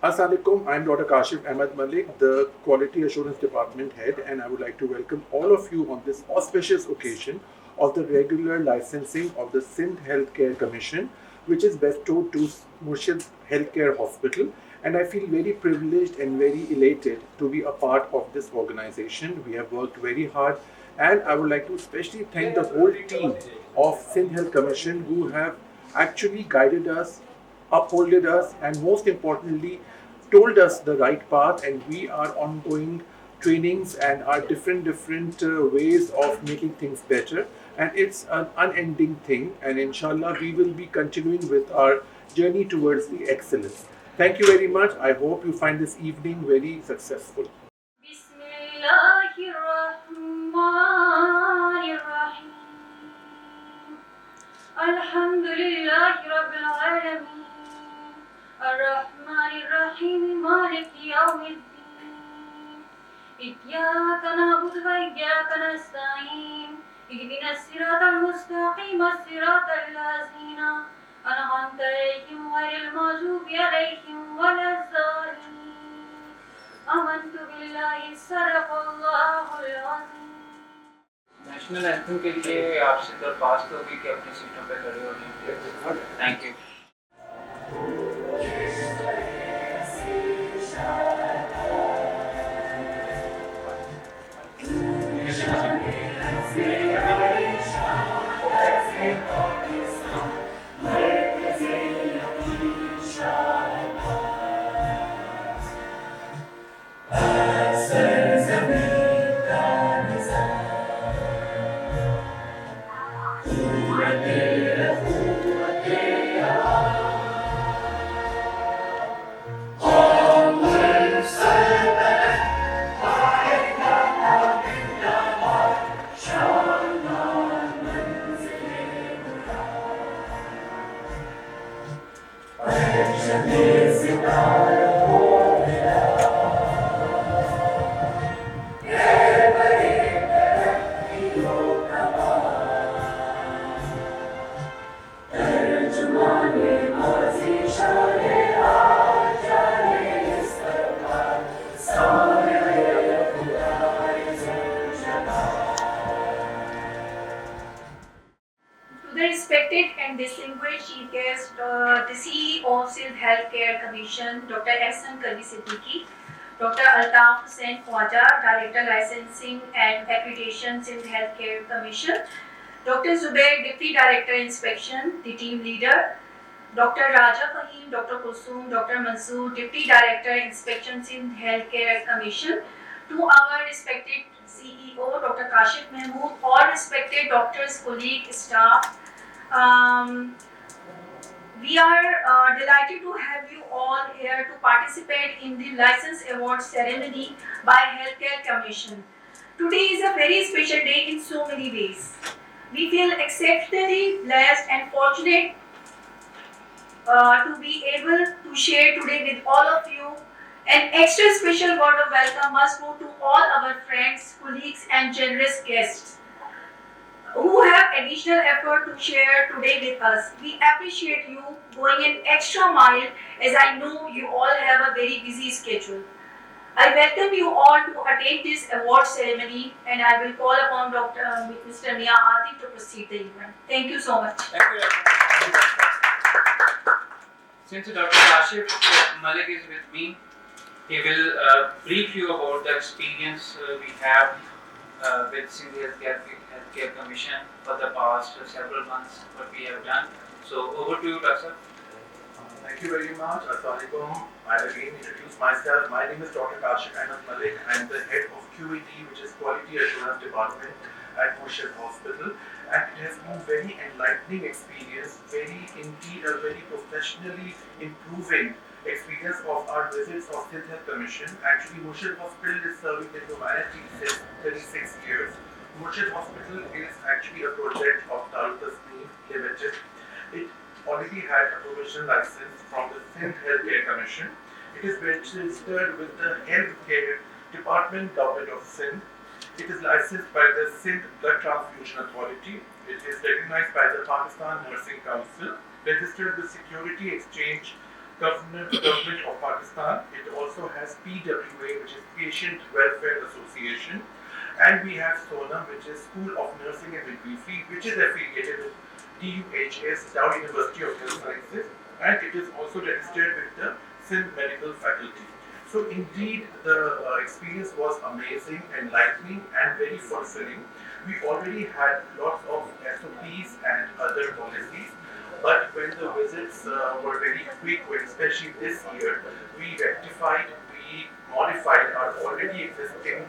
Assalamualaikum, I'm Dr. Kashif Ahmed Malik, the Quality Assurance Department Head, and I would like to welcome all of you on this auspicious occasion of the regular licensing of the Sindh Healthcare Commission, which is bestowed to Murshid Healthcare Hospital. And I feel very privileged and very elated to be a part of this organization. We have worked very hard, and I would like to especially thank the whole team of Sindh Health Commission who have actually guided us, upholded us, and most importantly, told us the right path. And we are ongoing trainings and our different ways of making things better. And it's an unending thing. And inshallah, we will be continuing with our journey towards the excellence. Thank you very much. I hope you find this evening very successful. Alhamdulillahi Rabbil Alameen. الرحمن الرحيم مالك يوم الدين إياك نعبد وإياك نستعين اهدنا الصراط المستقيم صراط الذين أنعمت عليهم غير المغضوب عليهم ولا الضالين آمنت بالله صدق الله العظيم. National anthem के लिए आपसे दरख्वास्त होगी कि अपनी सीटों पे खड़े हो जाएं। Thank you. The respected and distinguished chief guest, the CEO of Sindh Healthcare Commission, Dr. Ehsan Kalbi Siddiqui, Dr. Altaf Hussain Khwaja, Director Licensing and Accreditation, Sindh Healthcare Commission, Dr. Zubair, Deputy Director Inspection, the team leader, Dr. Raja Fahim, Dr. Kusum, Dr. Mansoor, Deputy Director Inspection, Sindh Healthcare Commission, to our respected CEO, Dr. Kashif Mahmood, all respected doctors, colleagues, staff. We are delighted to have you all here to participate in the License Award ceremony by Healthcare Commission. Today is a very special day in so many ways. We feel exceptionally blessed and fortunate to be able to share today with all of you. An extra special word of welcome must go to all our friends, colleagues, and generous guests who have additional effort to share today with us. We appreciate you going an extra mile, as I know you all have a very busy schedule. I welcome you all to attend this award ceremony, and I will call upon Mr. Mia Atif to proceed the event. Thank you so much. Thank you. Since Dr. Kashif Malik is with me, he will brief you about the experience we have with Sindh Healthcare Commission for the past several months, what we have done. So over to you, Dr. Thank you very much. Assalamualaikum. I'll again introduce myself. My name is Dr. Kashif Ahmed Malik. I'm the head of QAD, which is Quality Assurance Department at Murshid Hospital. And it has been very enlightening experience, indeed a very professionally improving experience of our visits of Sindh Health Commission. Actually, Murshid Hospital is serving the humanity since 36 years. Murshid Hospital is actually a project of Darul Tasneem Limited. It already had a provisional license from the Sindh Healthcare Commission. It is registered with the Healthcare Department, Government of Sindh. It is licensed by the Sindh Blood Transfusion Authority. It is recognized by the Pakistan Nursing Council, registered with Security Exchange Government of Pakistan. It also has PWA, which is Patient Welfare Association, and we have SONA, which is School of Nursing and Midwifery, which is affiliated with DUHS, Dow University of Health Sciences, and it is also registered with the Sindh Medical Faculty. So indeed, the experience was amazing, enlightening, and very fulfilling. We already had lots of SOPs and other policies, but when the visits were very frequent, especially this year, we rectified, we modified our already existing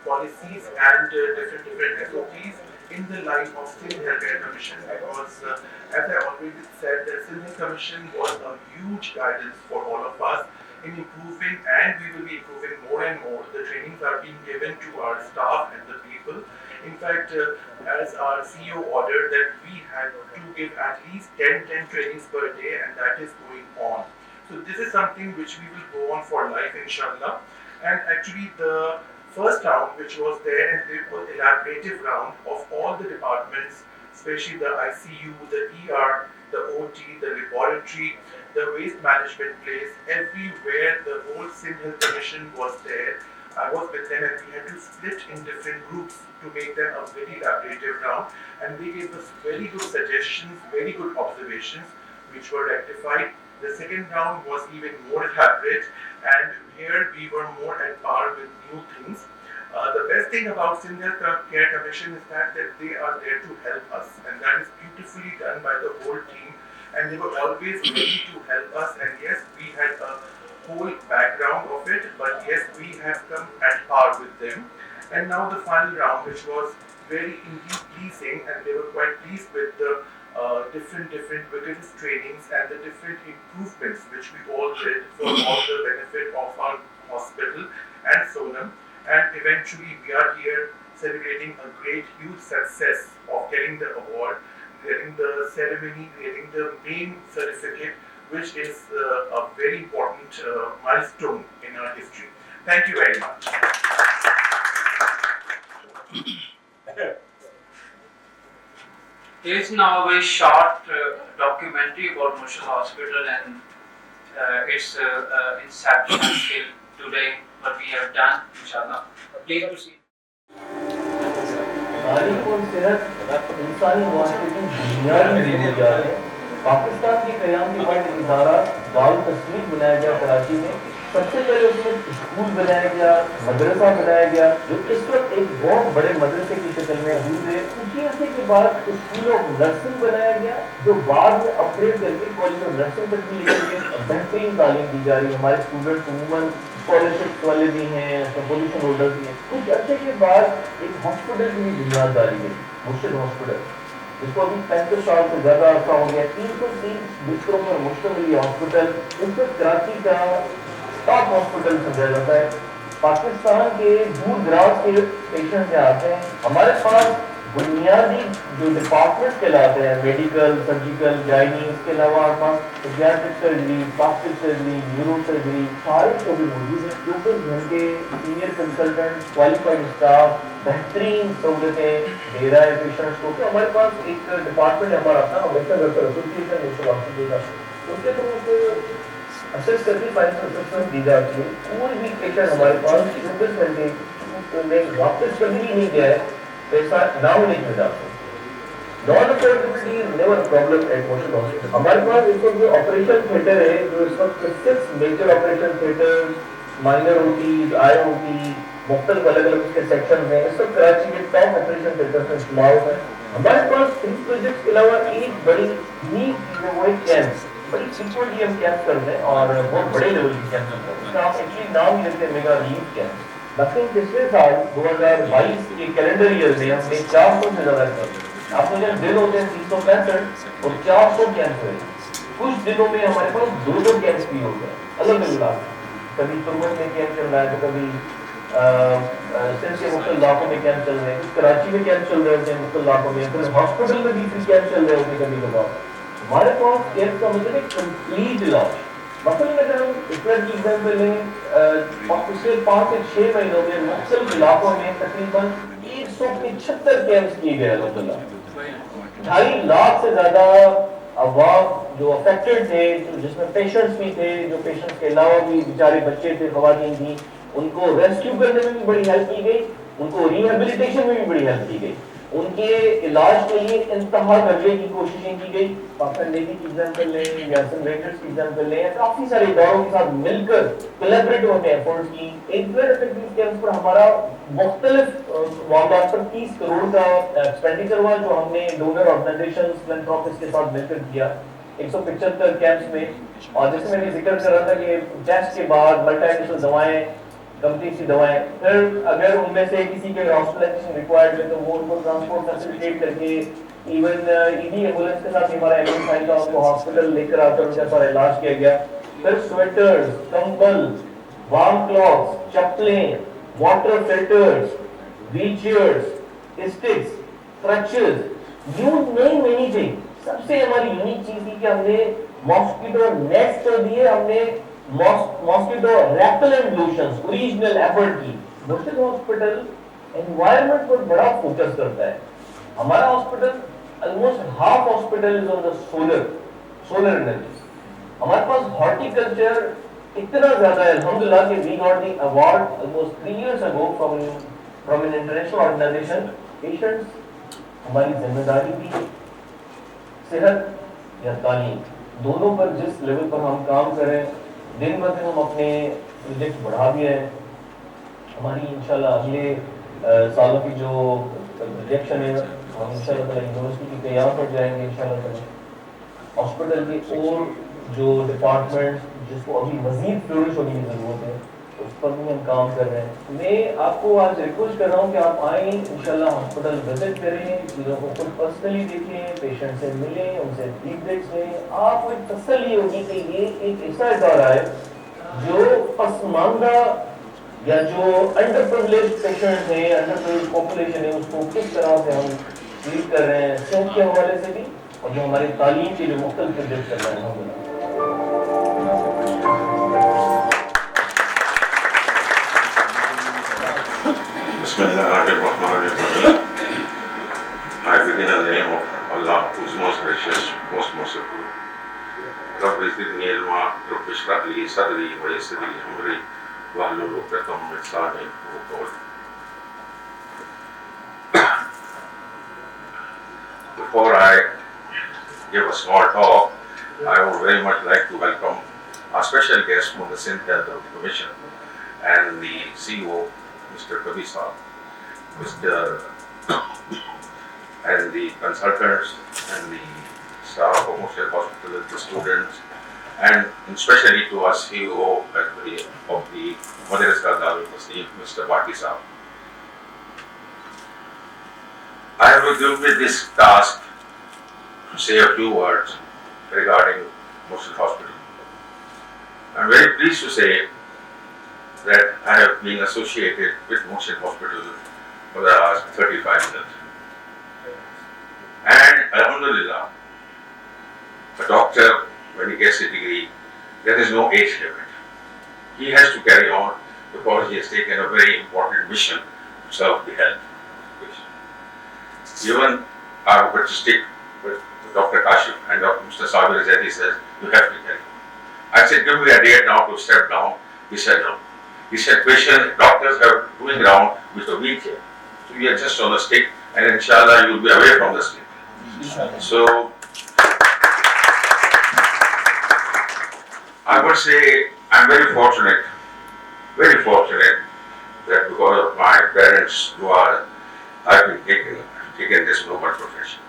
policies and different SOPs in the line of Sindh Healthcare Commission, because as I already said, the Sindh Commission was a huge guidance for all of us in improving, and we will be improving more and more. The trainings are being given to our staff and the people. In fact, as our CEO ordered that we had to give at least 10 trainings per day, and that is going on. So this is something which we will go on for life, inshallah. And actually the first round which was there, and it was elaborative round of all the departments, especially the ICU, the ER, the OT, the laboratory, the waste management place, everywhere the whole Sindh Health Commission was there. I was with them, and we had to split in different groups to make them a very elaborative round, and they gave us very good suggestions, very good observations, which were rectified. The second round was even more elaborate, and here we were more at par with new things. The best thing about Sindh Health Care Commission is that they are there to help us, and that is beautifully done by the whole team, and they were always ready to help us. And yes, we had a whole background of it, but yes, we have come at par with them. And now the final round, which was very indeed pleasing, and they were quite pleased with the different rigorous trainings and the different improvements which we all did for all the benefit of our hospital and Sonam. And eventually we are here celebrating a great huge success of getting the award, getting the ceremony, getting the main certificate, which is a very important milestone in our history. Thank you very much. Here is now a very short documentary about Mushal Hospital and its inception till today, what we have done, inshallah. Please proceed. तारीख और सेहत इंसानी माशरे की बुनियादी ज़रूरियात है। पाकिस्तान के क़याम के बाद इदारा दारुल तस्लीम बनाया गया कराची में। सबसे पहले उसमें स्कूल बनाया गया, मदरसा बनाया गया, जो इस वक्त एक बहुत बड़े मदरसे की शक्ल में मौजूद है। उसी अर्से के बाद स्कूल ऑफ नर्सिंग बनाया गया, जो बाद में अपग्रेड करके कॉलेज ऑफ नर्सिंग तक भी लेकर के बेहतरीन तालीम दी जा रही है। हमारे स्टूडेंट्स अमूमन स्कॉलरशिप वाले भी हैं, पोजीशन होल्डर्स भी हैं। कुछ अर्से के बाद एक हॉस्पिटल की भी बुनियाद डाली गई, मुश्किल हॉस्पिटल, जिसको अभी 35 साल से ज़्यादा अर्सा हो गया। 330 बिस्तरों पर मुश्तमिल ये हॉस्पिटल इस वक्त कराची का टॉप हॉस्पिटल समझा जाता है। पाकिस्तान के दूर दराज के पेशेंट यहाँ आते हैं। हमारे पास बुनियादी जो डिपार्टमेंट कहलाते हैं, मेडिकल, सर्जिकल, गायनी, इसके अलावा हमारे पास paediatric surgery, plastic surgery, neuro surgery, सारे को भी मौजूद है। 24 घंटे सीनियर कंसल्टेंट, क्वालिफाइड स्टाफ, बेहतरीन सहूलतें दे रहा है पेशेंट्स को। तो हमारे पास एक डिपार्टमेंट है हमारा अपना, अमेरिकन डॉक्टर एसोसिएशन मुश्किल हॉस्पिटल का, उसके थ्रू उसको असेस करके फाइनेंशियल असेसमेंट दी जाती है। कोई भी पेशेंट हमारे पास 24 घंटे में वापस कभी भी नहीं गया है, पैसा ना होने की वजह से। Non affordability is never problem at मुश्किल हॉस्पिटल। हमारे पास इस वक्त जो ऑपरेशन थिएटर है, जो इस वक्त 6 major operation theatre, minor OT, IOT, मुख्तलिफ अलग अलग उसके सेक्शन हैं। इस वक्त कराची के टॉप ऑपरेशन थिएटर में इस्तेमाल है। हमारे पास इन प्रोजेक्ट्स के अलावा एक बड़ी नीड चीज है, वो एक कैंप, बड़ी फ्रीक्वेंटली हम कैंप कर रहे हैं और बहुत बड़े लेवल की कैंप कर रहे हैं। उसका हम एक्चुअली नाम ही रखते हैं मेगा रिलीफ कैंप। लेकिन पिछले साल 2022 के कैलेंडर ईयर में हमने 400 से ज़्यादा कैंप, आप मुझे दिन होते हैं 365 और 400 कैंप हुए। कुछ दिनों में हमारे पास 2-2 कैंप भी हो गए अलग अलग, कभी तुर्मन में कैंप चल रहा है, तो कभी सिंध के मुख्तलिफ इलाकों में कैंप चल रहे हैं, कराची में कैंप चल रहे होते हैं मुख्तलिफ इलाकों में, फिर हॉस्पिटल में भी कैंप चल रहे होते हैं कभी कभार। हमारे पास कैंप का मतलब है कंप्लीट इलाज। मसलन अगर हम इतना की एग्जाम्पल लें, पिछले 5 से 6 महीनों में मुख्तलिफ इलाकों में तकरीबन 175 कैंप्स किए गए अल्हम्दुलिल्लाह। 2.5 लाख से ज़्यादा अवाम जो अफेक्टेड थे, जिसमें पेशेंट्स भी थे, जो पेशेंट्स के अलावा भी बेचारे बच्चे थे, खवातीन थी, उनको रेस्क्यू करने में भी बड़ी हेल्प की गई, उनको रिहेबिलिटेशन में भी बड़ी हेल्प की गई, उनके इलाज के लिए इंतहा दर्जे की कोशिशें की गई। पाकिस्तान नेवी की एग्जाम्पल लें, यासन रेंजर्स की एग्जाम्पल लें, काफी सारे इदारों के साथ मिलकर कोलैबोरेटिव हमने एफर्ट्स की। एक कैंप्स पर हमारा मुख्तलिफ मामला पर 30 करोड़ का एक्सपेंडिचर हुआ, जो हमने डोनर ऑर्गेनाइजेशन फिलैंथ्रोपिस्ट के साथ मिलकर किया 175 कैंप्स में। और जैसे मैंने जिक्र कर रहा था कि टेस्ट के बाद मल्टी दवाएं, कंपनी सी दवाएं, फिर अगर उनमें से किसी के हॉस्पिटलाइजेशन रिक्वायर्ड है तो वो उनको ट्रांसपोर्ट फैसिलिटेट करके इवन ईडी एम्बुलेंस के साथ हमारा एम्बुलेंस फाइल था, उनको हॉस्पिटल लेकर आकर उनका सारा इलाज किया गया। फिर स्वेटर्स, कंबल, वार्म क्लॉथ्स, चप्पलें, water filters, wheelchairs, sticks, crutches, you name anything. सबसे हमारी यूनिक चीज थी कि हमने मॉस्किटो नेट्स तो दिए, हमने mosquito repellent lotions original effort की। मुश्किल हॉस्पिटल एनवायरनमेंट पर बड़ा फोकस करता है। हमारा hospital almost half hospital is on the solar energy. हमारे पास हॉर्टिकल्चर इतना ज्यादा है अल्हम्दुलिल्लाह कि we got the award almost 3 years ago from an international organization। Patients हमारी जिम्मेदारी भी सेहत या तालीम दोनों पर जिस लेवल पर हम काम करें, दिन ब दिन हम अपने प्रोजेक्ट बढ़ा भी हैं। हमारी इंशाल्लाह अगले सालों की जो प्रोजेक्शन है, हम इंशाल्लाह यूनिवर्सिटी की तैयार कर जाएंगे इंशाल्लाह। हॉस्पिटल की और जो डिपार्टमेंट जिसको अभी मजीद फ्लोरिश होने की जरूरत है, उस पर भी हम काम कर रहे हैं। मैं आपको आज रिक्वेस्ट कर रहा हूँ कि आप आए इंशाल्लाह, हॉस्पिटल विजिट करें, चीज़ों को खुद पर्सनली देखें, पेशेंट से मिलें, उनसे फीडबैक्स लें। आपको एक तसल्ली होगी कि ये एक ऐसा इदारा है जो पसमानदा या जो अंडर प्रिविलेज पेशेंट है, अंडर प्रिविलेज पॉपुलेशन है, उसको किस तरह से हम ट्रीट कर रहे हैं सेहत के हवाले से भी, और जो हमारी तालीम के जो मुख्तलिफ प्रोजेक्ट कर रहे हैं। I begin in the name of Allah, who is most gracious, most merciful. Rabbi zidni ilma, Rabbi shrah li sadri wa yassir li amri wahlul 'uqdatam min lisani yafqahu qawli. Before I give a small talk, I would very much like to welcome our special guest from the Sindh Health Commission and the CEO, Mr. Kavi Saab, Mr. and the consultants and the staff of Moshe Hospital, the students, and especially to our CEO of the Madrasa Darul Tasneem, Mr. Bhatti Saab. I will give me this task to say a few words regarding Moshe Hospital. I am very pleased to say that I have been associated with Moshe Hospital for the last 35 years. And Alhamdulillah, a doctor, when he gets a degree, there is no age limit. He has to carry on because he has taken a very important mission to serve the health of the patient. Even I would stick with Dr. Kashif and Dr. Mr. Sabir Zedi says, you have to carry on. I said, give me a date now to step down. He said, no. He said, patient, doctors are going around with a wheelchair. So you are just on a stick and inshallah you will be away from the stick. So, I would say I'm very fortunate that because of my parents' dua, I've been taken this noble profession.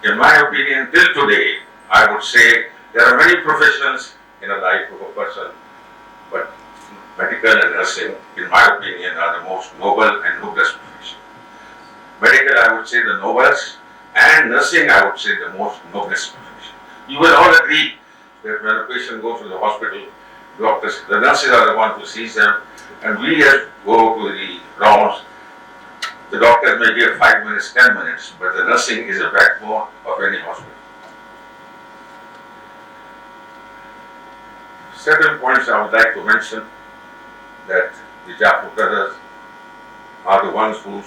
In my opinion, till today, I would say there are many professions in the life of a person, but medical and nursing, in my opinion, are the most noble and noblest profession. Medical, I would say the noblest, and nursing, I would say the most noblest profession. You will all agree that when a patient goes to the hospital, the nurses are the ones who sees them, and we just go to the rounds. The doctor may give 5 minutes, 10 minutes, but the nursing is the backbone of any hospital. Certain points I would like to mention, that the Jaffa brothers are the ones who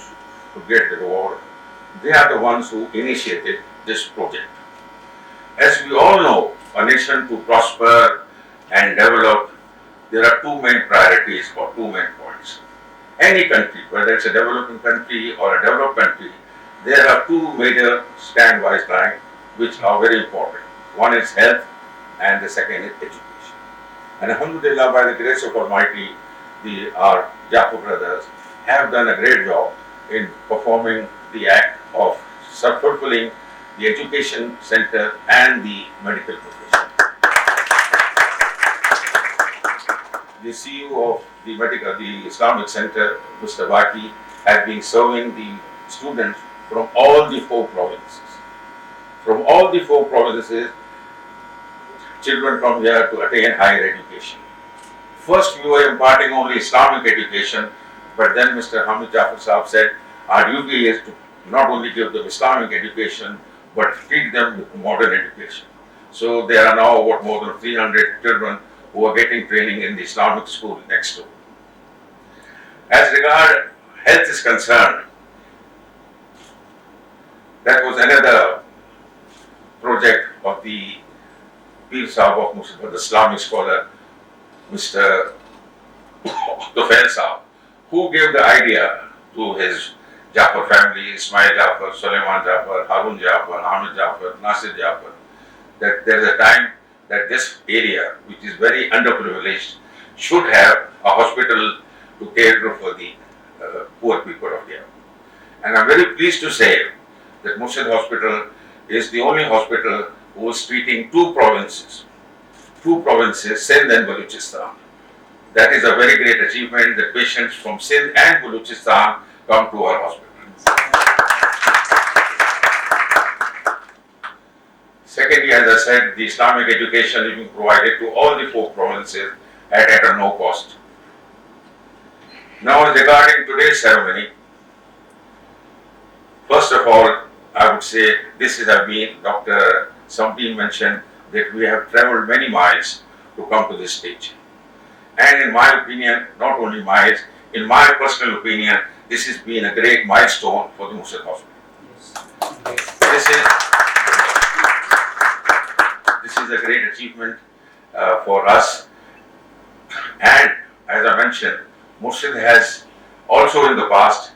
get the award. They are the ones who initiated this project. As we all know, a nation to prosper and develop, there are two main priorities or two main points. Any country, whether it's a developing country or a developed country, there are two major standwise lines which are very important. One is health and the second is education. And Alhamdulillah, by the grace of Almighty, our Jaffo brothers have done a great job in performing the act of fulfilling the education center and the medical profession. The CEO of the Islamic Center, Mr. Baki, has been serving the students from all the four provinces. From all the four provinces, children come here to attain higher education. First, we were imparting only Islamic education, but then Mr. Hamid Jafar Saab said, our duty is to not only give them Islamic education, but treat them with modern education. So there are now about more than 300 children who are getting training in the Islamic school next door. As regard health is concerned, that was another project of the Pir Sahib of Muslim, the Islamic scholar, Mr. Tufail Sahib, who gave the idea to his Jafar family, Ismail Jafar, Sulaiman Jafar, Harun Jafar, Hamid Jafar, Nasir Jafar, that there is a time that this area, which is very underprivileged, should have a hospital to cater for the poor people of India. And I'm very pleased to say that Muslim Hospital is the only hospital who is treating two provinces, Sindh and Balochistan. That is a very great achievement that patients from Sindh and Balochistan come to our hospital. Secondly, as I said, the Islamic education is being provided to all the four provinces at a no cost. Now, regarding today's ceremony, first of all, I would say this has been, Dr. Sampi mentioned that we have traveled many miles to come to this stage. And in my opinion, not only miles, in my personal opinion, this has been a great milestone for the Muslim Hospital. This is a great achievement for us. And as I mentioned, Muslim has also in the past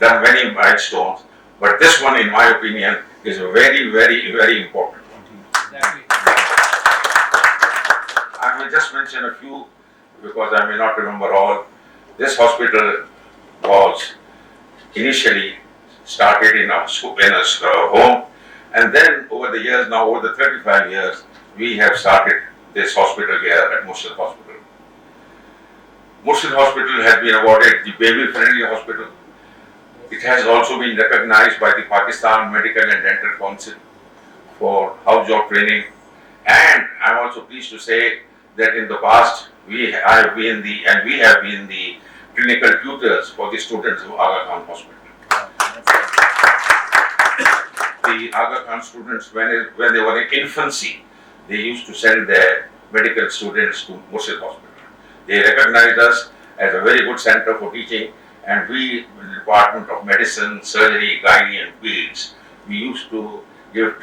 done many milestones, but this one, in my opinion, is a very, very, very important one. I will just mention a few because I may not remember all. This hospital was initially started in a home, and then over the years, now over the 35 years, we have started this hospital here at Muslim Hospital. Muslim Hospital has been awarded the Baby Friendly Hospital. It has also been recognized by the Pakistan Medical and Dental Council for house job training. And I'm also pleased to say that in the past, we have been the clinical tutors for the students of Aga Khan Hospital. The Aga Khan students, when they were in infancy, they used to send their medical students to Muslim Hospital. They recognized us as a very good center for teaching, and we, in the Department of Medicine, Surgery, Gynae and Peds, we used to give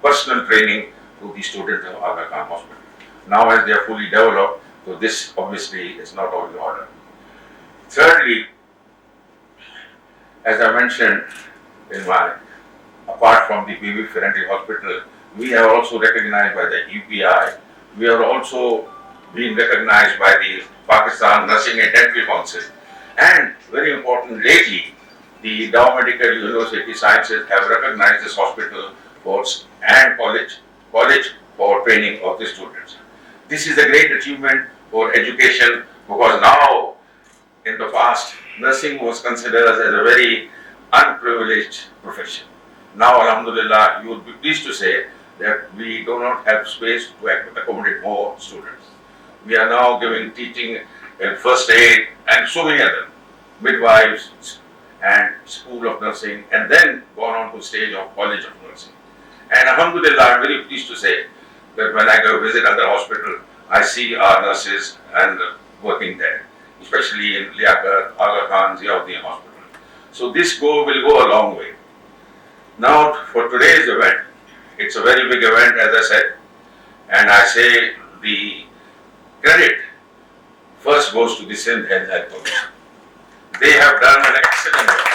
personal training to the students of Aga Khan Hospital. Now as they are fully developed, so this obviously is not on the order. Thirdly, as I mentioned apart from the Baby Friendly Hospital, we are also recognized by the UPI. We are also being recognized by the Pakistan Nursing and Dental Council. And very important, lately, the Dow Medical University Sciences have recognized this hospital and college for training of the students. This is a great achievement for education because now, in the past, nursing was considered as a very unprivileged profession. Now, alhamdulillah, you would be pleased to say that we do not have space to accommodate more students. We are now giving teaching in first aid and so many other midwives and school of nursing, and then gone on to stage of college of nursing. And alhamdulillah, I'm very pleased to say that when I go visit other hospitals, I see our nurses and working there, especially in Liaquat, Aga Khan, Ziauddin Hospital. So this will go a long way. Now for today's event, it's a very big event, as I said, and I say the credit first goes to the Sindh Health Commission. They have done an excellent job.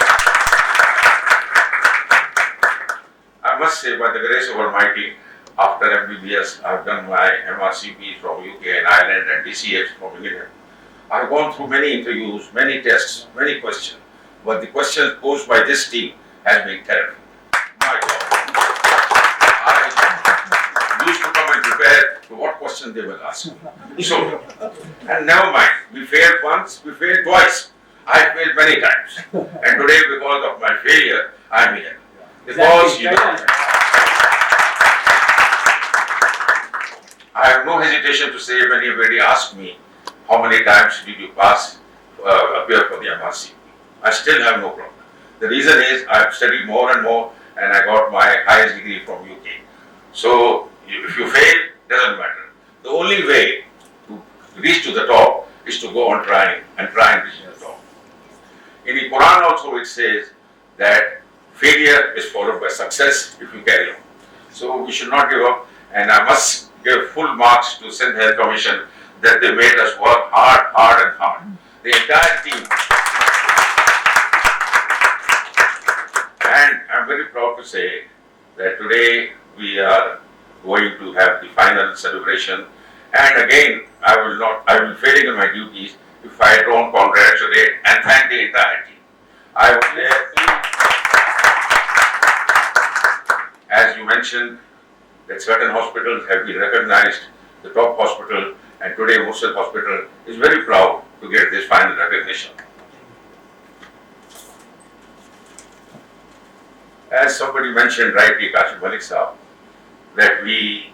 I must say, by the grace of Almighty, after MBBS, I've done my MRCP from UK and Ireland and DCH from England. I've gone through many interviews, many tests, many questions, but the question posed by this team has been terrible. My God. I used to come and prepare for what question they will ask. So, and never mind, we failed once, we failed twice. I failed many times. And today, because of my failure, I'm here. Because you know, I have no hesitation to say if anybody asks me how many times did you appear for the MRC. I still have no problem. The reason is I've studied more and more and I got my highest degree from UK. So if you fail, doesn't matter. The only way to reach to the top is to go on trying and try and reach to the top. In the Quran also it says that failure is followed by success if you carry on. So we should not give up, and I must give full marks to Sindh Health Commission that they made us work hard and hard. The entire team. And I'm very proud to say that today we are going to have the final celebration. And again, I will be failing in my duties if I don't congratulate and thank the entire team. I would say, as you mentioned, that certain hospitals have been recognized, the top hospital, and today Murshid Hospital is very proud to get this final recognition. As somebody mentioned rightly, Kashif Malik Saab, that we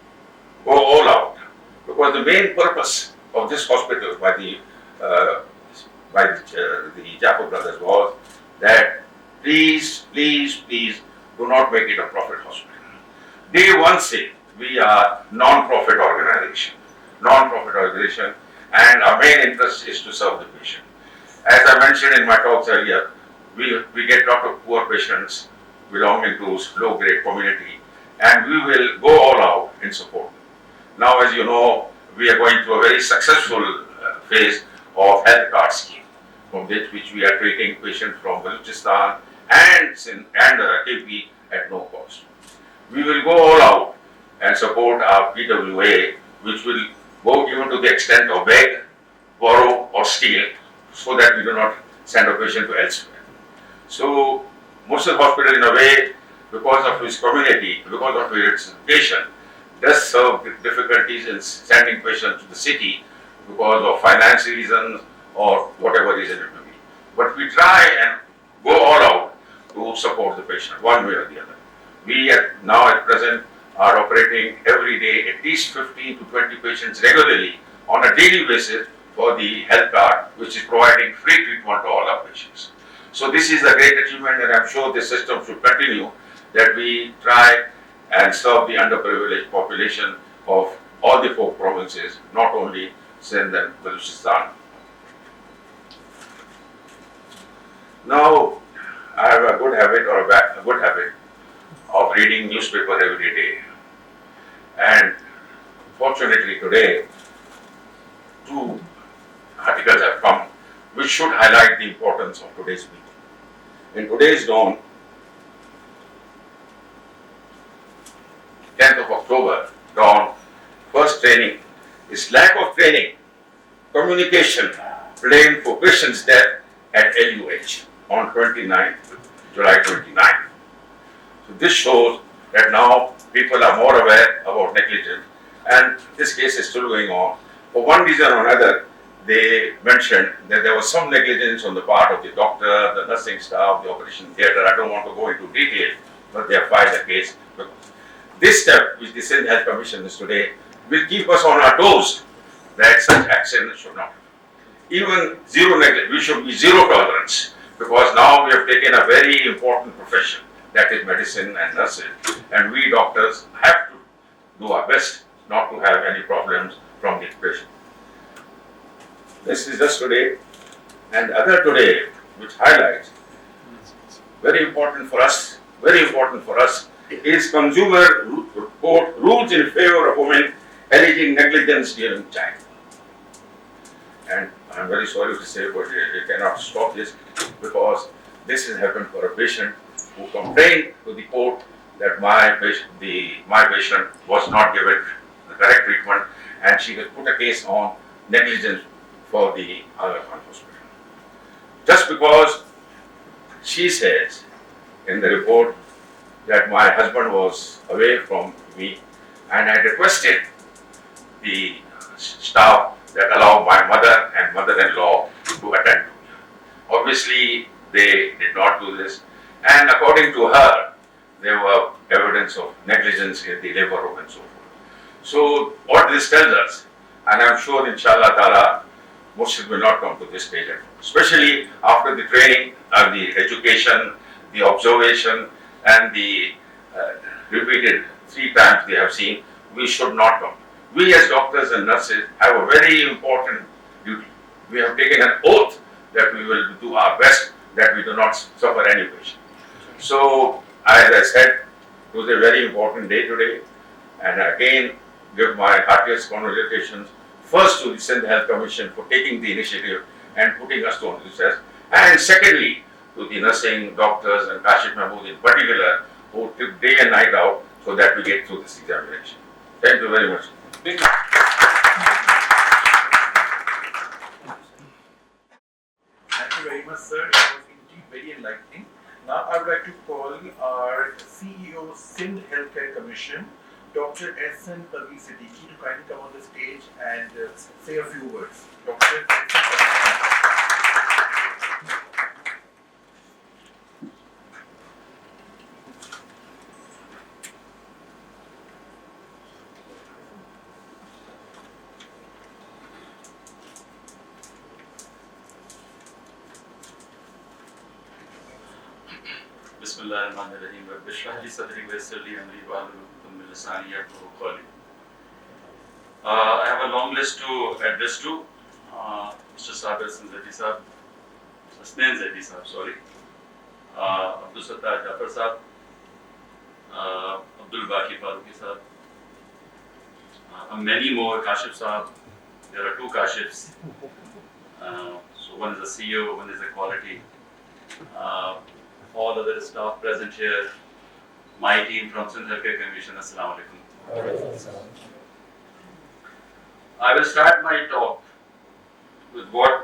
go all out, because the main purpose of this hospital by the Jacob brothers was that please do not make it a profit hospital. They once say we are non-profit organization, and our main interest is to serve the patient. As I mentioned in my talks earlier, we get a lot of poor patients belonging to low-grade community, and we will go all out in support. Now, as you know, we are going through a very successful phase of health card scheme, from which we are treating patients from Balochistan and KP at no cost. We will go all out and support our PWA, which will go even to the extent of beg, borrow or steal, so that we do not send a patient to elsewhere. So Murshid Hospital, in a way, because of its community, because of its location, does serve difficulties in sending patients to the city because of finance reasons or whatever reason it may be. But we try and go all out to support the patient, one way or the other. We now at present are operating every day at least 15 to 20 patients regularly on a daily basis for the health card, which is providing free treatment to all our patients. So this is a great achievement, and I'm sure this system should continue, that we try and serve the underprivileged population of all the 4 provinces, not only Sindh and Balochistan. Now, I have a good habit of reading newspaper every day. And fortunately today, 2 articles have come which should highlight the importance of today's meeting. In today's dawn, 10th of October, dawn, first training is lack of training, communication, blamed for patient's death at LUH on July 29th. So this shows that now people are more aware about negligence, and this case is still going on. For one reason or another, they mentioned that there was some negligence on the part of the doctor, the nursing staff, the operation theatre. I don't want to go into detail, but they have filed a case. This step, which the Sindh Health Commission is today, will keep us on our toes that such action should not. Even zero negligence, we should be zero tolerance, because now we have taken a very important profession, that is medicine and nursing, and we doctors have to do our best not to have any problems from the patient. This is just today, and the other today, which highlights, very important for us, is consumer court rules in favor of women alleging negligence during childbirth. And I'm very sorry to say, but you cannot stop this, because this has happened for a patient who complained to the court that my patient was not given the correct treatment, and she has put a case on negligence for the Aga Khan Hospital. Just because she says in the report that my husband was away from me, and I requested the staff that allow my mother and mother-in-law to attend to me. Obviously, they did not do this, and according to her, there were evidence of negligence in the labor room and so forth. So, what this tells us, and I'm sure inshallah ta'ala, Murshid will not come to this stage, especially after the training, the education, the observation, and the repeated 3 times they have seen, we should not come. We as doctors and nurses have a very important duty. We have taken an oath that we will do our best, that we do not suffer any patient. So, as I said, it was a very important day today, and again, give my heartiest congratulations first to the Sindh Health Commission for taking the initiative and putting us on this test, and secondly, to the nursing doctors and Kashif Mahmood in particular, who took day and night out so that we get through this examination. Thank you very much. Thank you very much, sir. It was indeed very enlightening. Now, I would like to call our CEO, Sindh Healthcare Commission, Dr. SN Siddiqui, to kindly come on the stage and say a few words. Dr. Bismillahirrahmanirrahim. Rabbi shrah li sadri wa yassir li amri wahlul 'uqdatam min lisani yafqahu qawli. I have a long list to address to Mr. Sabir Zedi Sahab, Hasnain Zedi Sahab, sorry, Abdul Sattar Jafar Sahab, Abdul Baki Faruqi Sahab, and many more, Kashif Sahab. There are 2 Kashifs. So one is the CEO, one is the quality. All other staff present here, my team from Sindh Healthcare Commission, Assalamu Alaikum. I will start my talk with what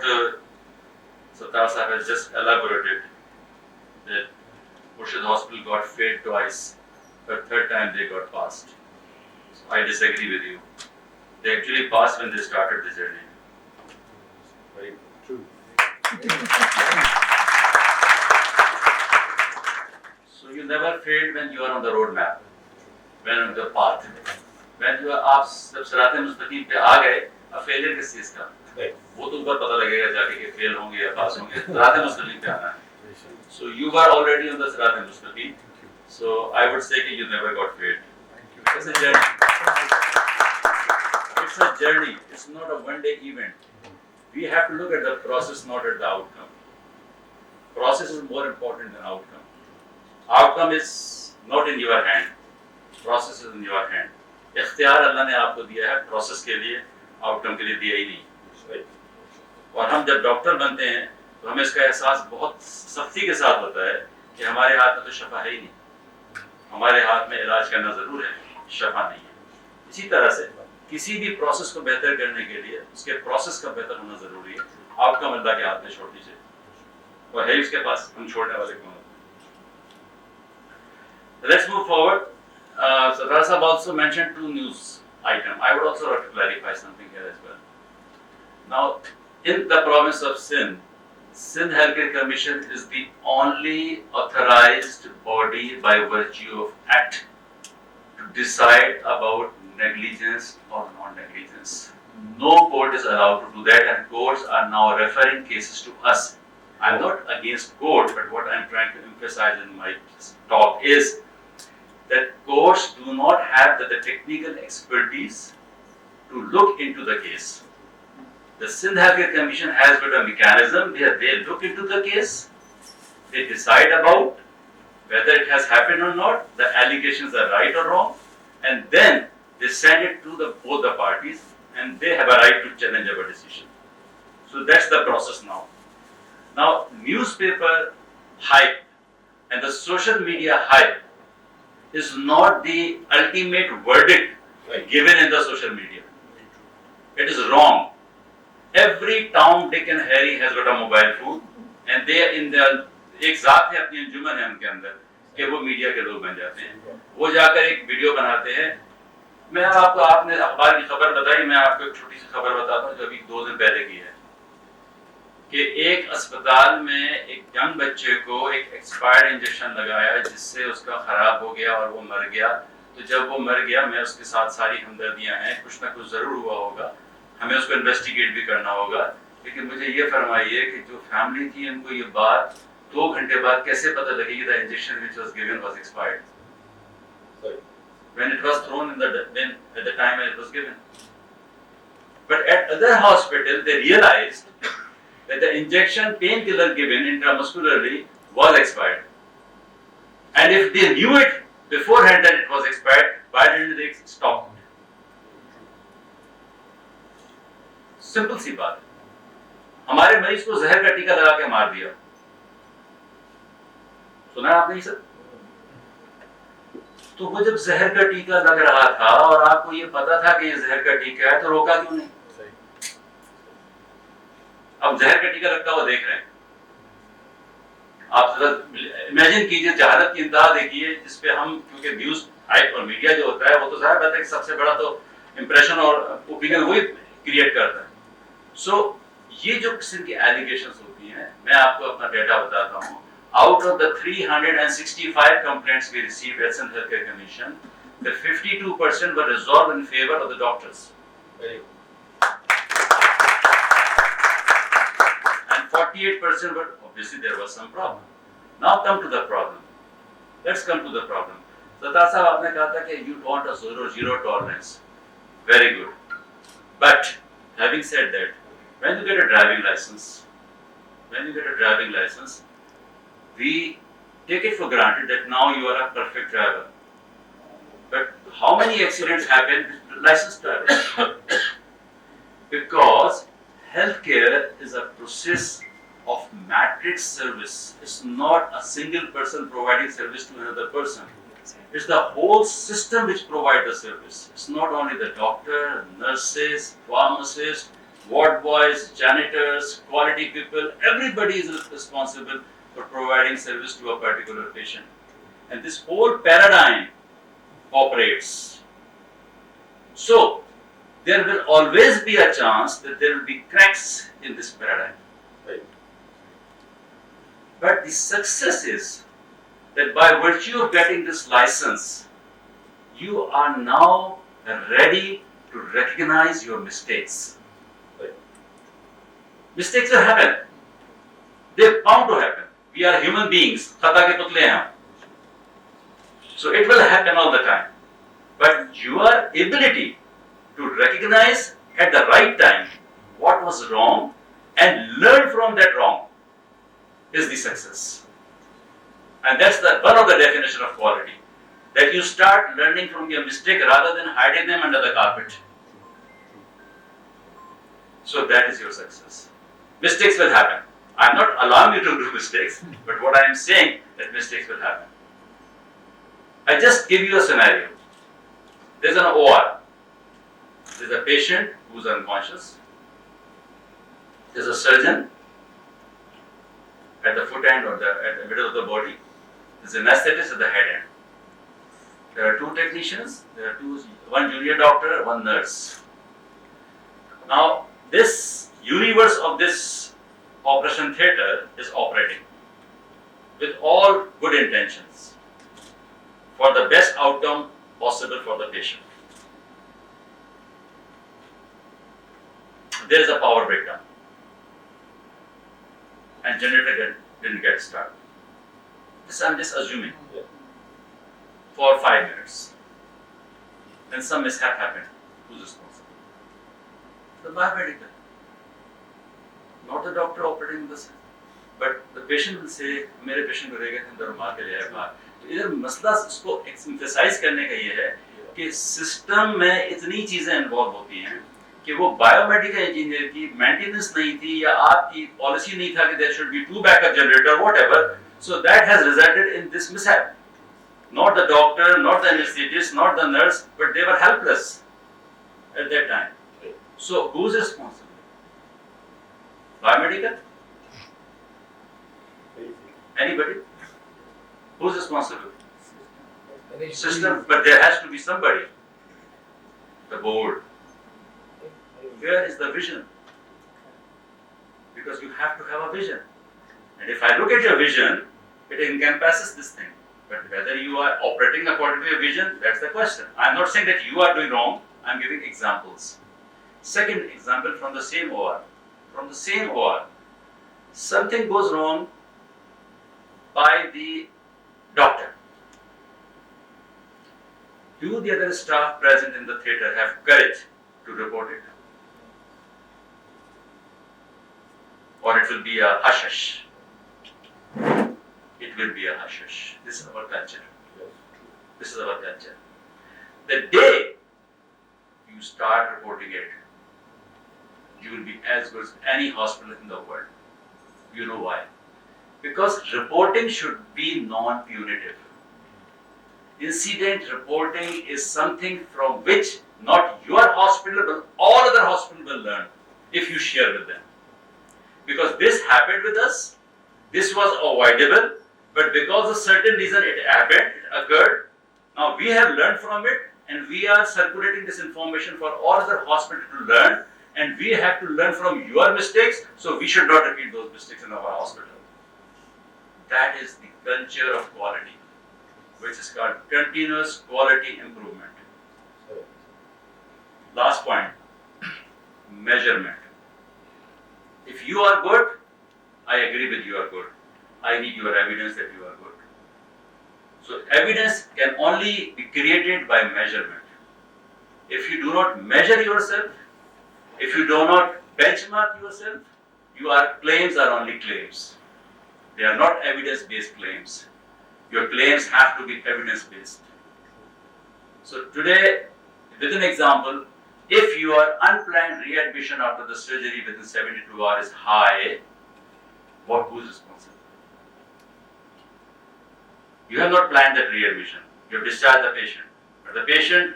Sattar Sahib has just elaborated, that Murshid Hospital got failed twice, but 3rd time they got passed. So I disagree with you. They actually passed when they started the journey. Very true. So you never failed when you are on the roadmap, when on the path. When you are आप जब सिरात मुस्तकीम पे आ गए, अब failure किस चीज का? वो तो ऊपर पता लगेगा जाके कि फेल होंगे या पास होंगे. सिरात मुस्तकीम पे आना है. So you were already on the सिरात मुस्तकीम. So I would say that you never got failed. It's a journey. It's a journey. It's not a one-day event. We have to look at the process, not at the outcome. Process is more important than outcome. Outcome is not in your hand. Process is in your hand. इख्तियार अल्लाह ने आपको दिया है process के लिए, outcome के लिए दिया ही नहीं. और हम जब डॉक्टर बनते हैं तो हमें इसका एहसास बहुत सख्ती के साथ होता है कि हमारे हाथ में तो शफा है ही नहीं. हमारे हाथ में इलाज करना जरूर है, शफा नहीं है. इसी तरह से किसी भी प्रोसेस को बेहतर करने के लिए उसके प्रोसेस का बेहतर होना जरूरी है. आउटकम अल्लाह के हाथ में छोड़ दीजिए, और है उसके पास, हम छोड़ने वाले कौन. Let's move forward. Sattar Sahab also mentioned 2 news items. I would also like to clarify something here as well. Now, in the province of Sindh, Sindh Healthcare Commission is the only authorized body by virtue of Act to decide about negligence or non-negligence. No court is allowed to do that, and courts are now referring cases to us. I'm not against court, but what I'm trying to emphasize in my talk is that courts do not have the technical expertise to look into the case. The Sindh Healthcare Commission has got a mechanism where they look into the case, they decide about whether it has happened or not, the allegations are right or wrong, and then they send it to both the parties, and they have a right to challenge our decision. So that's the process now. Now, newspaper hype and the social media hype is not the ultimate verdict given in the social media. It is wrong. Every Tom, Dick and Harry has got a mobile phone, and they are in the एक साथ है अपनी अंजुमन है उनके अंदर कि वो media के लोग बन जाते हैं, वो जाकर एक वीडियो बनाते हैं। मैं आपको, आपने अखबार की खबर बताई, मैं आपको एक छोटी सी खबर बताता हूँ जो अभी 2 दिन पहले की है कि एक अस्पताल में एक यंग बच्चे को एक एक्सपायर्ड इंजेक्शन लगाया जिससे उसका खराब हो गया और वो मर गया। तो जब वो मर गया, मैं उसके साथ सारी हमदर्दियां हैं, कुछ ना कुछ जरूर हुआ होगा, हमें उसको इन्वेस्टिगेट भी करना होगा। लेकिन मुझे ये फरमाइए कि जो फैमिली थी उनको ये बात 2 घंटे बाद कैसे पता लगी कि the injection which was given was expired when it was thrown in at the time when it was given. But at other hospital they realized that the injection painkiller given intramuscularly was expired. And if they knew it beforehand that it was expired, why didn't they stop? Simple सी बात है। हमारे मरीज को जहर का टीका लगा के मार दिया, सुना आपने सर? तो वो जब जहर का टीका लग रहा था और आपको ये पता था कि ये जहर का टीका है, तो रोका क्यों नहीं? अब जहर का टीका लगता हुआ देख रहे हैं। आप इमेजिन कीजिए, जहालत की इंतहा देखिए, जिसपे हम, क्योंकि न्यूज हाइप और मीडिया जो होता है वो तो जाहिर बात है कि सबसे बड़ा तो इंप्रेशन और ओपिनियन वही क्रिएट करता है। सो ये जो किस्म की एलिगेशंस होती हैं, मैं आपको अपना डेटा बताता हूँ। Out of the 365 complaints we received at Sindh Healthcare Commission, the 52% were resolved in favor of the doctors. Very good. And 48% were, obviously there was some problem. Now come to the problem. Let's come to the problem. Satar sahab, aapne kaha tha कि you want a zero tolerance. Very good. But having said that, when you get a driving license, we take it for granted that now you are a perfect driver. But how many accidents happen with licensed drivers? Because healthcare is a process of matrix service. It's not a single person providing service to another person. It's the whole system which provides the service. It's not only the doctor, nurses, pharmacists, ward boys, janitors, quality people. Everybody is responsible for providing service to a particular patient. And this whole paradigm operates. So, there will always be a chance that there will be cracks in this paradigm. Right. But the success is that by virtue of getting this license, you are now ready to recognize your mistakes. Right. Mistakes will happen. They're bound to happen. We are human beings. Khata ke putle hain hum. So it will happen all the time. But your ability to recognize at the right time what was wrong and learn from that wrong is the success. And that's one of the definition of quality. That you start learning from your mistake rather than hiding them under the carpet. So that is your success. Mistakes will happen. I'm not allowing you to do mistakes, but what I am saying that mistakes will happen. I just give you a scenario. There's an OR. There's a patient who's unconscious. There's a surgeon at the foot end or at the middle of the body. There's an anesthetist at the head end. There are 2 technicians. There are one junior doctor, one nurse. Now, this universe of this operation theatre is operating with all good intentions for the best outcome possible for the patient. There is a power breakdown and generator didn't get started. This I'm just assuming for 5 minutes. Then some mishap happened. Who's responsible? The biomedical. Not the doctor operating the system, but the patient will say, मेरे patient को रहेगा अंदर मार के ले आया बाहर। तो इधर मसला इसको emphasize करने का ये है कि सिस्टम में इतनी चीजें इन्वॉल्व होती हैं कि वो बायोमेडिकल इंजीनियर की मेंटेनेंस नहीं थी या आपकी पॉलिसी नहीं था कि there should be 2 backup generator whatever, so that has resulted in this mishap. Not the doctor, not the anesthetist, not the nurse, but they were helpless at that time. So who's responsible? Biomedical? Anybody? Who's responsible? System, but there has to be somebody. The board. Where is the vision? Because you have to have a vision. And if I look at your vision, it encompasses this thing. But whether you are operating according to your vision, that's the question. I'm not saying that you are doing wrong, I'm giving examples. Second example from the same OR. From the same OR, something goes wrong by the doctor. Do the other staff present in the theatre have courage to report it? Or it will be a hush-hush. It will be a hush-hush. This is our culture. This is our culture. The day you start reporting it, you will be as good as any hospital in the world. You know why? Because reporting should be non-punitive. Incident reporting is something from which not your hospital but all other hospitals will learn if you share with them. Because this happened with us, this was avoidable, but because of certain reason it happened, it occurred. Now we have learned from it and we are circulating this information for all other hospitals to learn, and we have to learn from your mistakes, so we should not repeat those mistakes in our hospital. That is the culture of quality, which is called continuous quality improvement. Last point, measurement. If you are good, I agree with you are good. I need your evidence that you are good. So evidence can only be created by measurement. If you do not measure yourself, if you do not benchmark yourself, your claims are only claims. They are not evidence-based claims. Your claims have to be evidence-based. So today, with an example, if your unplanned readmission after the surgery within 72 hours is high, who's responsible? You have not planned that readmission. You have discharged the patient. But the patient,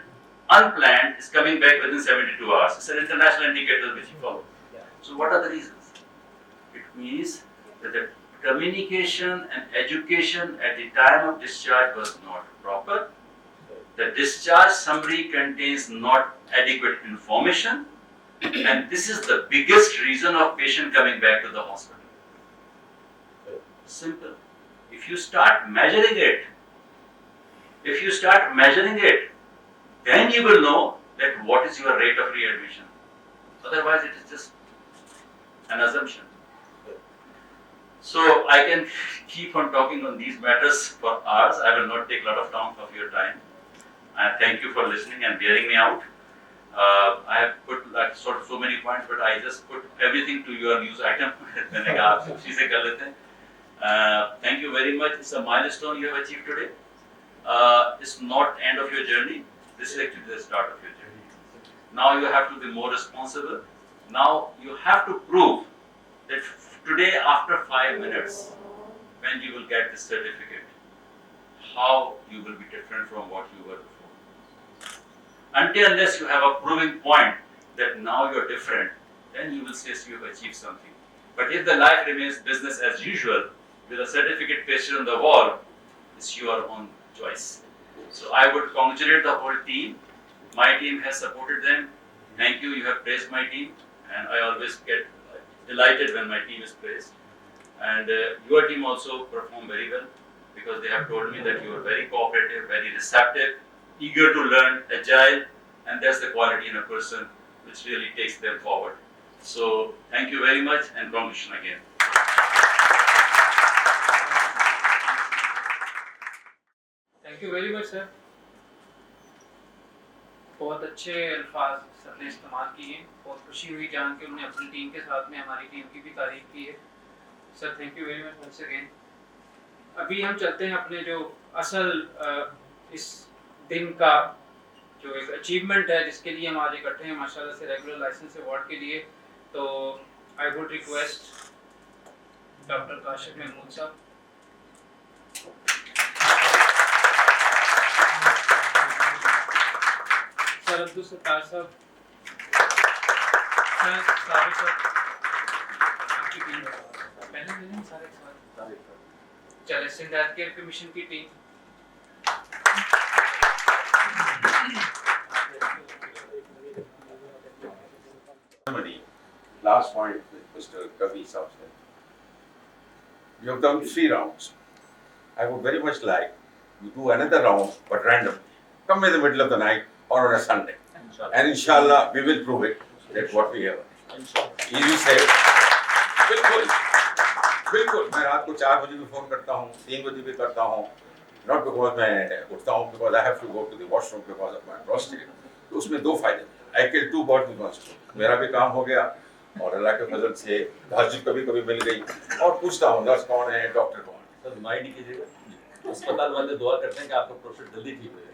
unplanned, is coming back within 72 hours. It's an international indicator which you follow. So what are the reasons? It means that the communication and education at the time of discharge was not proper. The discharge summary contains not adequate information, and this is the biggest reason of patient coming back to the hospital. Simple. If you start measuring it, then you will know that what is your rate of readmission. Otherwise, it is just an assumption. So I can keep on talking on these matters for hours. I will not take a lot of time of your time. Thank you for listening and bearing me out. I have put so many points, but I just put everything to your news item. Thank you very much. It's a milestone you have achieved today. It's not end of your journey. This is actually the start of your journey. Now you have to be more responsible. Now you have to prove that today, after 5 minutes, when you will get this certificate, how you will be different from what you were before. Until unless you have a proving point that now you're different, then you will say you have achieved something. But if the life remains business as usual, with a certificate pasted on the wall, it's your own choice. So I would congratulate the whole team. My team has supported them. Thank you, you have praised my team, and I always get delighted when my team is praised. And your team also performed very well, because they have told me that you are very cooperative, very receptive, eager to learn, agile, and that's the quality in a person which really takes them forward. So thank you very much, and congratulations again. Thank you very much sir. बहुत अच्छे अल्फाज sir ने इस्तेमाल किए. बहुत खुशी हुई जान के उन्होंने अपनी टीम के साथ में हमारी टीम की भी तारीफ की है. Sir thank you very much once again. अभी हम चलते हैं अपने जो असल इस दिन का जो एक अचीवमेंट है जिसके लिए हम आज इकट्ठे हैं माशाल्लाह से रेगुलर लाइसेंस अवार्ड के लिए। तो I would request doctor Kashif Mahmood sahab. Sir Abdul Sattar साहब, सर साबिक साहब, आपकी टीम पहले मिले सारे सवाल। चले सिंध हेल्थ केयर कमीशन की team. Last point with Mr. Kavi Saab said. You have done 3 rounds. I would very much like you do another round, but randomly. Come in the middle of the night or on a Sunday. And inshallah, we will prove it that what we have. Easy said. बिल्कुल बिल्कुल मैं रात को 4 बजे भी phone करता हूँ, 3 बजे भी करता हूँ, नॉट बिकॉज मैं उठता हूँ because I have to go to the washroom because of my prostate. तो उसमें 2 फायदे, I kill 2 birds with one stone. मेरा भी काम हो गया और अल्लाह के फजल से तहज्जुद कभी कभी मिल गई और पूछता हूँ नर्स कौन है, डॉक्टर कौन है। सर माइंड नहीं कीजिएगा, अस्पताल वाले दुआ करते हैं कि आपका प्रोस्टेट जल्दी ठीक हो जाए।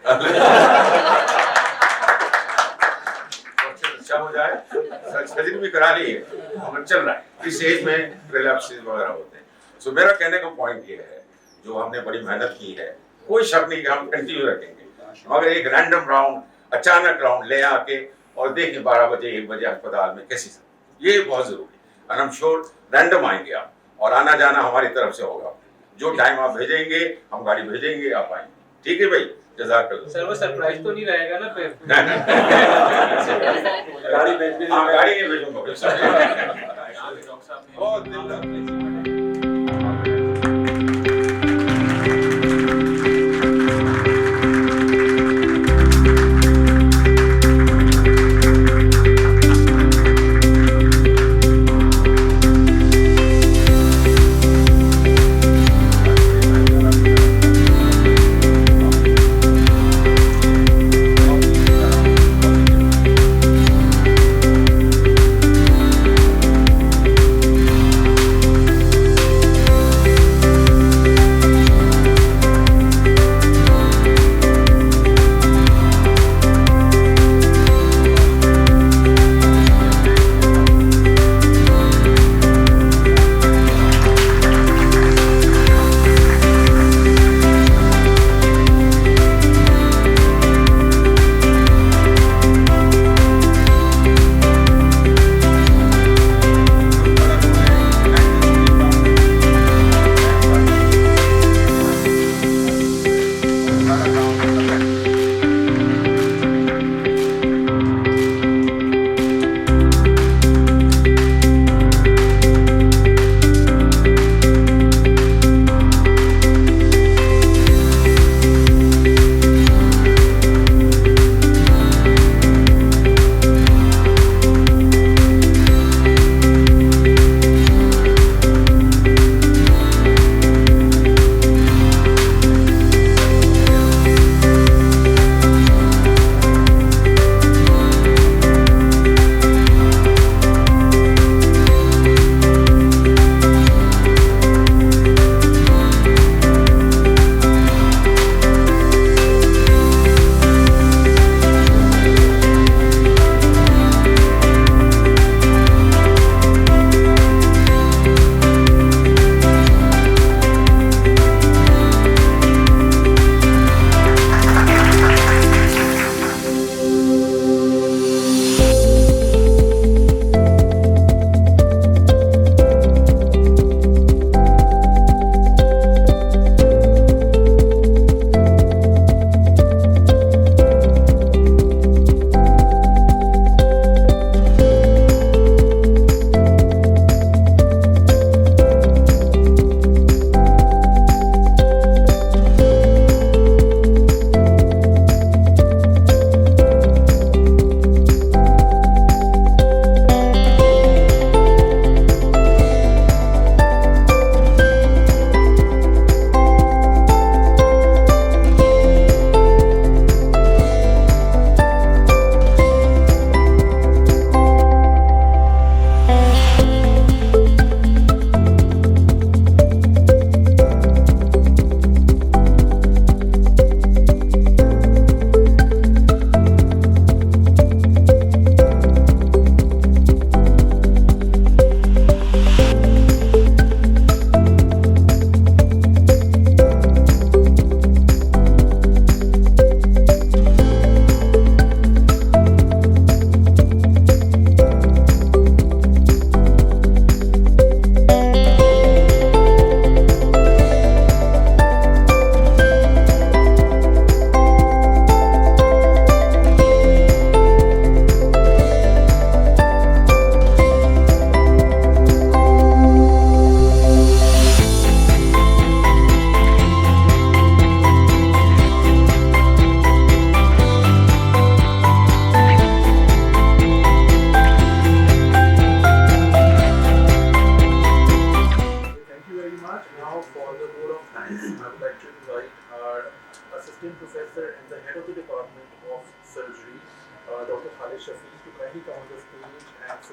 अच्छा हो जाए, सर्जरी भी करा ली है और चल रहा है। इस एज में रिलैप्सेस वगैरह होते हैं। सो मेरा कहने का पॉइंट ये है, जो हमने बड़ी मेहनत की है, कोई शक नहीं कि हम कंटिन्यू रखेंगे, मगर एक रैंडम राउंड, अचानक राउंड ले आके और देखें 12 बजे 1 बजे अस्पताल में कैसी, ये बहुत जरूरी है। और आई एम श्योर रैंडम आएंगे आप और आना जाना हमारी तरफ से होगा। जो टाइम आप भेजेंगे हम गाड़ी भेजेंगे, आप आएंगे। ठीक है भाई, जज़ाकल्लाह। सर वो सरप्राइज तो नहीं रहेगा ना फिर? गाड़ी भेज, हाँ गाड़ी नहीं भेजूंगा। बहुत दिन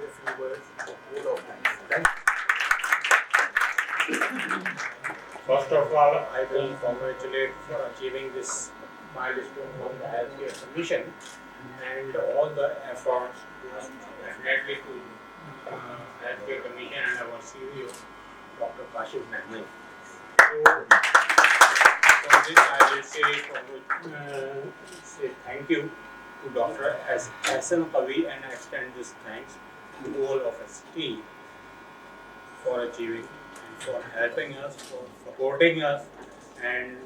say a few words for all of us. Thank you. First of all, I will congratulate for achieving this milestone from the Healthcare Commission and all the efforts definitely to Healthcare Commission and our CEO, Dr. Kashif Mehmood. So, for this I will say thank you to Dr. Hassan Kavi and extend this thanks to all of his team for achieving and for helping us, for supporting us, and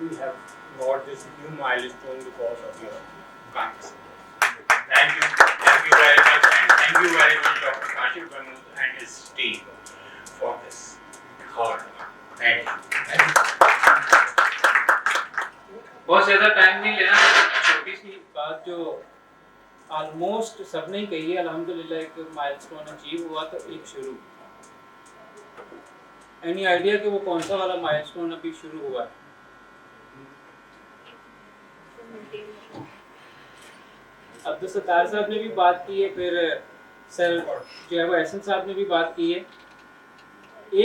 we have got this new milestone because of your kindness. Thank you very much, and thank you very much, Dr. Kashif Mehmood and his team for this hard work. Thank you. बहुत ज़्यादा time नहीं लेना, छोटी सी बात जो almost सबने ही कही है, अल्हम्दुलिल्लाह एक माइलस्टोन अचीव हुआ तो एक शुरू। एनी आइडिया कि वो कौन सा वाला माइलस्टोन अभी शुरू हुआ है? अब्दुल सत्तार साहब ने भी बात की है, फिर सर जो है वो एहसन साहब ने भी बात की है।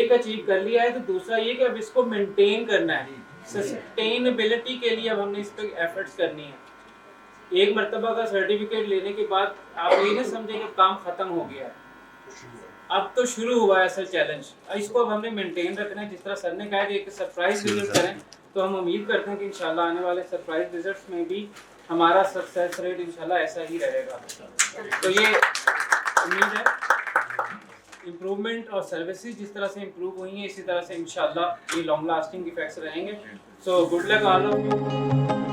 एक अचीव कर लिया है तो दूसरा ये कि अब इसको मेंटेन करना है, सस्टेनेबिलिटी के लिए अब हमने इस पर एफर्ट्स करनी है। एक मरतबा का सर्टिफिकेट लेने के बाद आप ये ना समझें कि काम ख़त्म हो गया है, अब तो शुरू हुआ है असल चैलेंज। इसको अब हमने मेंटेन रखना है। जिस तरह सर ने कहा कि एक सरप्राइज रिजल्ट करें, तो हम उम्मीद करते हैं कि इंशाल्लाह आने वाले सरप्राइज रिजल्ट्स में भी हमारा सक्सेस रेट इंशाल्लाह ऐसा ही रहेगा। तो ये उम्मीद है इम्प्रूवमेंट और सर्विसेज जिस तरह से इम्प्रूव हुई हैं, इसी तरह से इंशाल्लाह ये लॉन्ग लास्टिंग इफेक्ट्स रहेंगे। So good luck all of you.